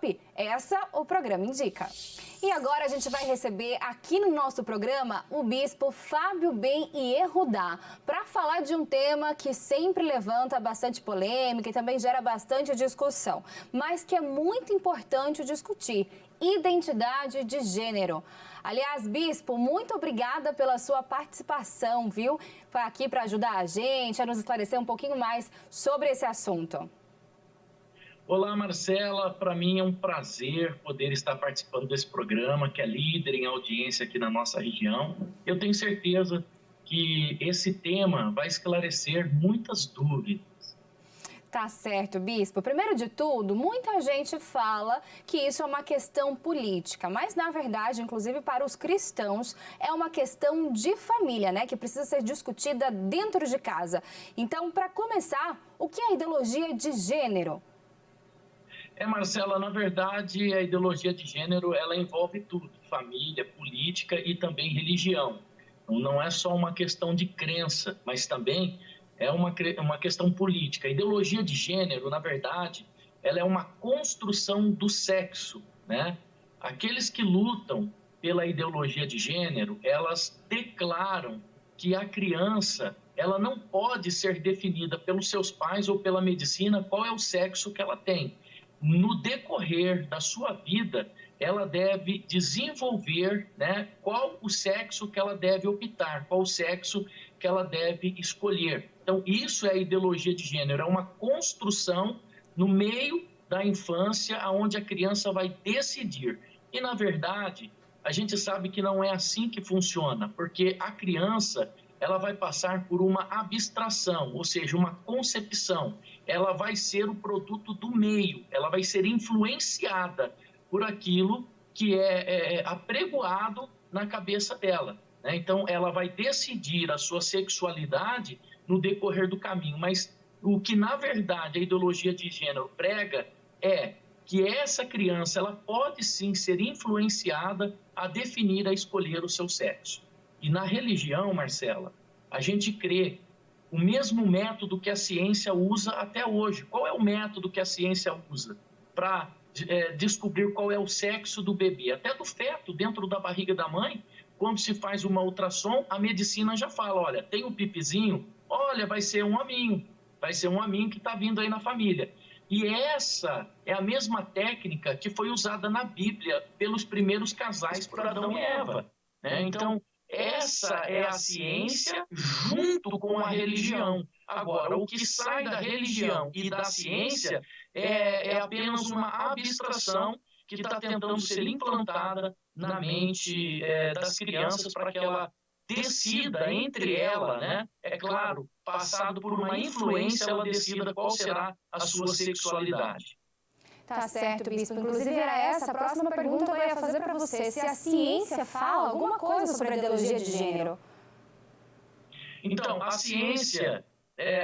top? Essa o programa indica. E agora a gente vai receber aqui no nosso programa o bispo Fábio Ben Yehudá para falar de um tema que sempre levanta bastante polêmica e também gera bastante discussão, mas que é muito importante discutir: identidade de gênero. Aliás, bispo, muito obrigada pela sua participação, viu? Foi aqui para ajudar a gente a nos esclarecer um pouquinho mais sobre esse assunto. Olá, Marcela, para mim é um prazer poder estar participando desse programa, que é líder em audiência aqui na nossa região. Eu tenho certeza que esse tema vai esclarecer muitas dúvidas. Tá certo, bispo. Primeiro de tudo, muita gente fala que isso é uma questão política, mas na verdade, inclusive para os cristãos, é uma questão de família, né? Que precisa ser discutida dentro de casa. Então, para começar, o que é a ideologia de gênero? Marcela, na verdade, a ideologia de gênero, ela envolve tudo: família, política e também religião. Então, não é só uma questão de crença, mas também é uma questão política. A ideologia de gênero, na verdade, ela é uma construção do sexo, né? Aqueles que lutam pela ideologia de gênero, elas declaram que a criança, ela não pode ser definida pelos seus pais ou pela medicina qual é o sexo que ela tem. No decorrer da sua vida, ela deve desenvolver, né, qual o sexo que ela deve optar, qual o sexo que ela deve escolher. Então, isso é a ideologia de gênero, é uma construção no meio da infância, onde a criança vai decidir. E, na verdade, a gente sabe que não é assim que funciona, porque a criança, ela vai passar por uma abstração, ou seja, uma concepção. Ela vai ser o produto do meio, ela vai ser influenciada por aquilo que é apregoado na cabeça dela, né? Então, ela vai decidir a sua sexualidade no decorrer do caminho, mas o que, na verdade, a ideologia de gênero prega é que essa criança, ela pode sim ser influenciada a definir, a escolher o seu sexo. E na religião, Marcela, a gente crê o mesmo método que a ciência usa até hoje. Qual é o método que a ciência usa para descobrir qual é o sexo do bebê? Até do feto, dentro da barriga da mãe, quando se faz uma ultrassom, a medicina já fala: olha, tem um pipizinho, olha, vai ser um hominho que está vindo aí na família. E essa é a mesma técnica que foi usada na Bíblia pelos primeiros casais, por Adão e Eva, né? Então, essa é a ciência junto com a religião. Agora, o que sai da religião e da ciência é apenas uma abstração que está tentando ser implantada na mente das crianças para que ela decida entre ela, né? É claro, passado por uma influência, ela decida qual será a sua sexualidade. Tá certo, bispo. Inclusive era essa a próxima pergunta que eu ia fazer para você. Se a ciência fala alguma coisa sobre a ideologia de gênero? Então, a ciência,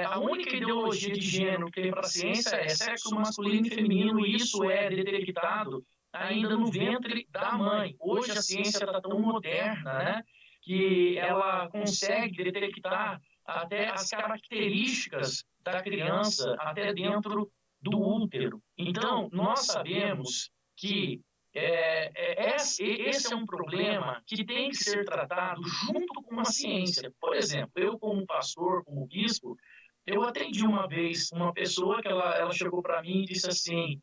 a única ideologia de gênero que tem para a ciência é sexo masculino e feminino, e isso é detectado ainda no ventre da mãe. Hoje a ciência está tão moderna, né, que ela consegue detectar até as características da criança até dentro do útero. Então, nós sabemos que esse é um problema que tem que ser tratado junto com a ciência. Por exemplo, eu como pastor, como bispo, eu atendi uma vez uma pessoa que ela chegou para mim e disse assim: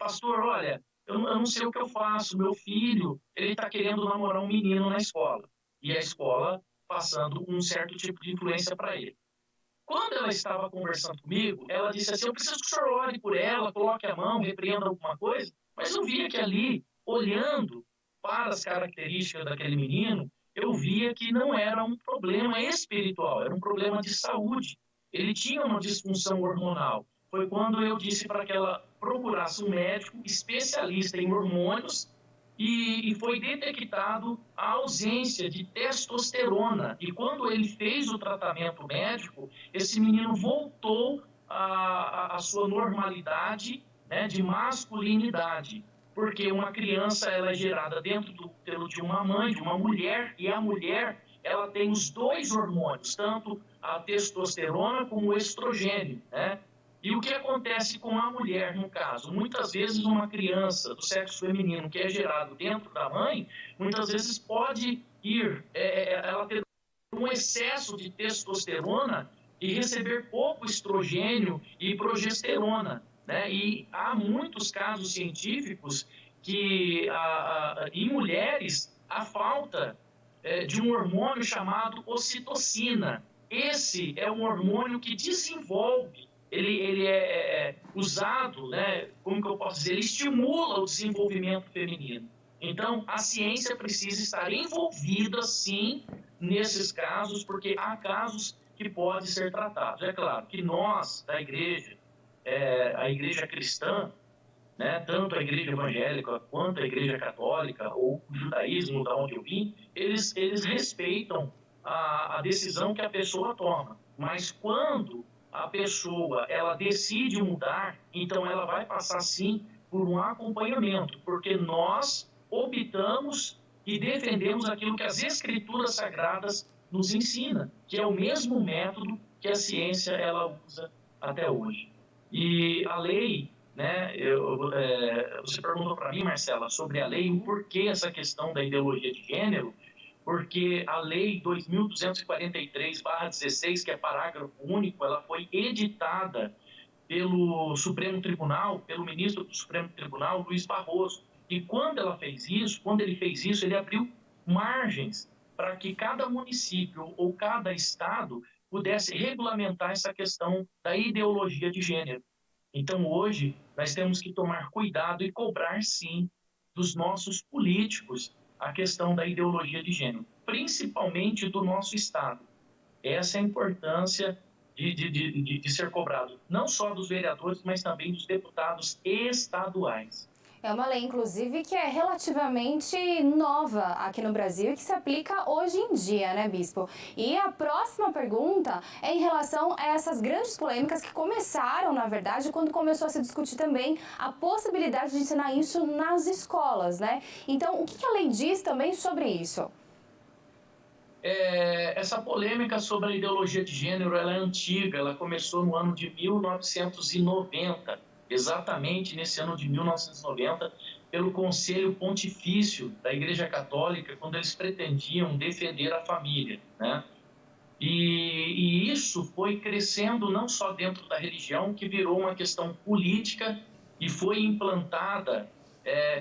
pastor, olha, eu não sei o que eu faço, meu filho, ele está querendo namorar um menino na escola, e a escola passando um certo tipo de influência para ele. Quando ela estava conversando comigo, ela disse assim: eu preciso que o senhor ore por ela, coloque a mão, repreenda alguma coisa. Mas eu via que ali, olhando para as características daquele menino, eu via que não era um problema espiritual, era um problema de saúde. Ele tinha uma disfunção hormonal. Foi quando eu disse para que ela procurasse um médico especialista em hormônios, e foi detectado a ausência de testosterona. E quando ele fez o tratamento médico, esse menino voltou à sua normalidade, né, de masculinidade. Porque uma criança, ela é gerada dentro do útero de uma mãe, de uma mulher, e a mulher, ela tem os dois hormônios, tanto a testosterona como o estrogênio, né? E o que acontece com a mulher, no caso? Muitas vezes uma criança do sexo feminino que é gerado dentro da mãe, muitas vezes pode ela ter um excesso de testosterona e receber pouco estrogênio e progesterona, né? E há muitos casos científicos que em mulheres a falta de um hormônio chamado ocitocina. Esse é um hormônio que desenvolve, ele é usado, né? Como que eu posso dizer? Ele estimula o desenvolvimento feminino. Então, a ciência precisa estar envolvida, sim, nesses casos, porque há casos que podem ser tratados. É claro que nós, da igreja, a igreja cristã, né, tanto a igreja evangélica quanto a igreja católica, ou o judaísmo, da onde eu vim, eles respeitam a decisão que a pessoa toma. Mas quando a pessoa ela decide mudar, então ela vai passar, sim, por um acompanhamento, porque nós optamos e defendemos aquilo que as escrituras sagradas nos ensinam, que é o mesmo método que a ciência ela usa até hoje. E a lei, né, você perguntou para mim, Marcela, sobre a lei, o porquê essa questão da ideologia de gênero, porque a lei 2243/16, que é parágrafo único, ela foi editada pelo Supremo Tribunal, pelo ministro do Supremo Tribunal, Luiz Barroso. E quando ele fez isso, ele abriu margens para que cada município ou cada estado pudesse regulamentar essa questão da ideologia de gênero. Então, hoje, nós temos que tomar cuidado e cobrar, sim, dos nossos políticos a questão da ideologia de gênero, principalmente do nosso Estado. Essa é a importância de ser cobrado, não só dos vereadores, mas também dos deputados estaduais. É uma lei, inclusive, que é relativamente nova aqui no Brasil e que se aplica hoje em dia, né, Bispo? E a próxima pergunta é em relação a essas grandes polêmicas que começaram, na verdade, quando começou a se discutir também a possibilidade de ensinar isso nas escolas, né? Então, o que a lei diz também sobre isso? Essa polêmica sobre a ideologia de gênero, ela é antiga, ela começou no ano de 1990, exatamente nesse ano de 1990, pelo Conselho Pontifício da Igreja Católica, quando eles pretendiam defender a família, né? E isso foi crescendo não só dentro da religião, que virou uma questão política e foi implantada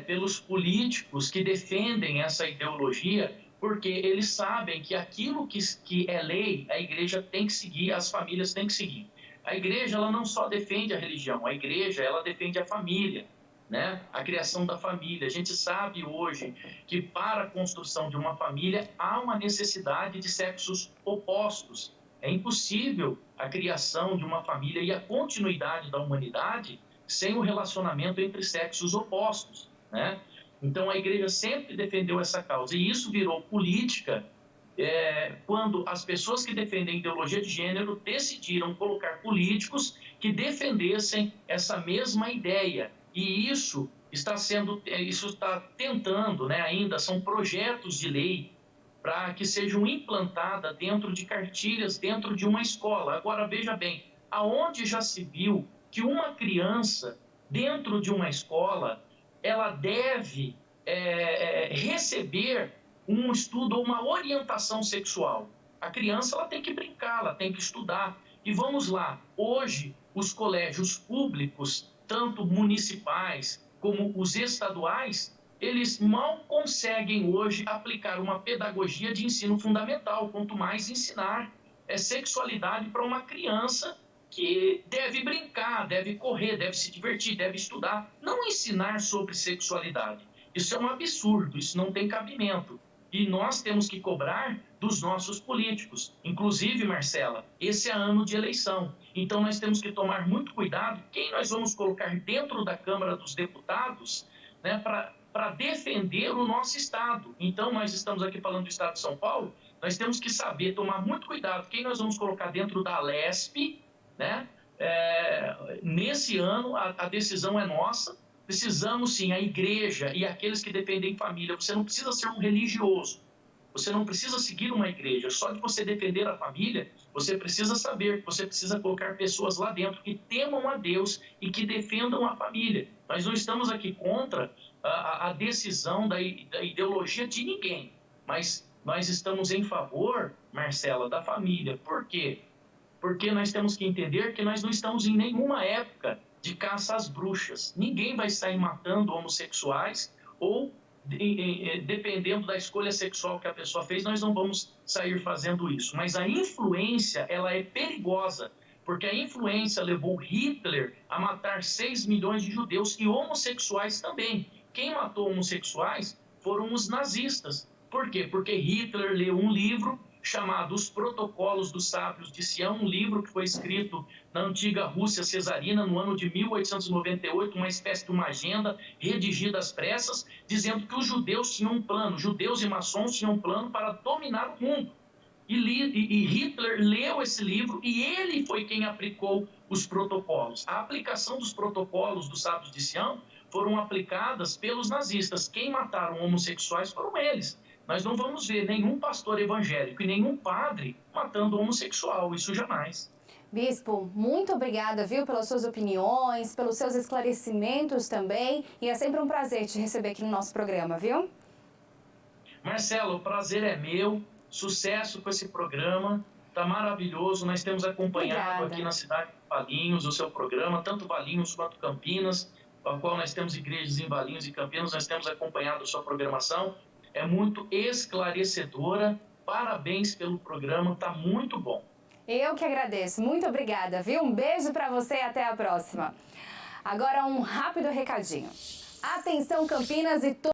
pelos políticos que defendem essa ideologia, porque eles sabem que aquilo que é lei, a igreja tem que seguir, as famílias têm que seguir. A igreja ela não só defende a religião, a igreja ela defende a família, né? A criação da família. A gente sabe hoje que para a construção de uma família há uma necessidade de sexos opostos. É impossível a criação de uma família e a continuidade da humanidade sem o relacionamento entre sexos opostos, né? Então, a igreja sempre defendeu essa causa. E isso virou política quando as pessoas que defendem a ideologia de gênero decidiram colocar políticos que defendessem essa mesma ideia. E isso está tentando, né, ainda, são projetos de lei para que sejam implantadas dentro de cartilhas, dentro de uma escola. Agora, veja bem, aonde já se viu que uma criança, dentro de uma escola, ela deve receber um estudo ou uma orientação sexual. A criança ela tem que brincar, ela tem que estudar. E vamos lá, hoje os colégios públicos, tanto municipais como os estaduais, eles mal conseguem hoje aplicar uma pedagogia de ensino fundamental, quanto mais ensinar sexualidade para uma criança que deve brincar, deve correr, deve se divertir, deve estudar, não ensinar sobre sexualidade. Isso é um absurdo, isso não tem cabimento. E nós temos que cobrar dos nossos políticos. Inclusive, Marcela, esse é ano de eleição. Então, nós temos que tomar muito cuidado quem nós vamos colocar dentro da Câmara dos Deputados, né, para defender o nosso Estado. Então, nós estamos aqui falando do Estado de São Paulo, nós temos que saber tomar muito cuidado quem nós vamos colocar dentro da LESP, né? Nesse ano, a decisão é nossa. Precisamos, sim, a igreja e aqueles que defendem família. Você não precisa ser um religioso, Você não precisa seguir uma igreja. Só de você defender a família, você precisa saber que você precisa colocar pessoas lá dentro que temam a Deus e que defendam a família. Nós não estamos aqui contra a decisão da ideologia de ninguém, mas nós estamos em favor, Marcela, da família. Por quê? Porque nós temos que entender que nós não estamos em nenhuma época de caça às bruxas. Ninguém vai sair matando homossexuais ou, dependendo da escolha sexual que a pessoa fez, nós não vamos sair fazendo isso. Mas a influência, ela é perigosa, porque a influência levou Hitler a matar 6 milhões de judeus e homossexuais também. Quem matou homossexuais foram os nazistas. Por quê? Porque Hitler leu um livro chamado Os Protocolos dos Sábios de Sião, um livro que foi escrito na antiga Rússia cesarina no ano de 1898, uma espécie de uma agenda redigida às pressas, dizendo que os judeus tinham um plano, judeus e maçons tinham um plano para dominar o mundo. E Hitler leu esse livro e ele foi quem aplicou os protocolos. A aplicação dos protocolos dos Sábios de Sião foram aplicadas pelos nazistas. Quem mataram homossexuais foram eles. Nós não vamos ver nenhum pastor evangélico e nenhum padre matando homossexual, isso jamais. Bispo, muito obrigada, viu, pelas suas opiniões, pelos seus esclarecimentos também, e é sempre um prazer te receber aqui no nosso programa, viu? Marcelo, o prazer é meu, sucesso com esse programa, tá maravilhoso, nós temos acompanhado aqui na cidade de Valinhos o seu programa, tanto Valinhos quanto Campinas, a qual nós temos igrejas em Valinhos e Campinas, nós temos acompanhado a sua programação. É muito esclarecedora. Parabéns pelo programa, tá muito bom. Eu que agradeço. Muito obrigada, viu? Um beijo para você e até a próxima. Agora um rápido recadinho. Atenção, Campinas e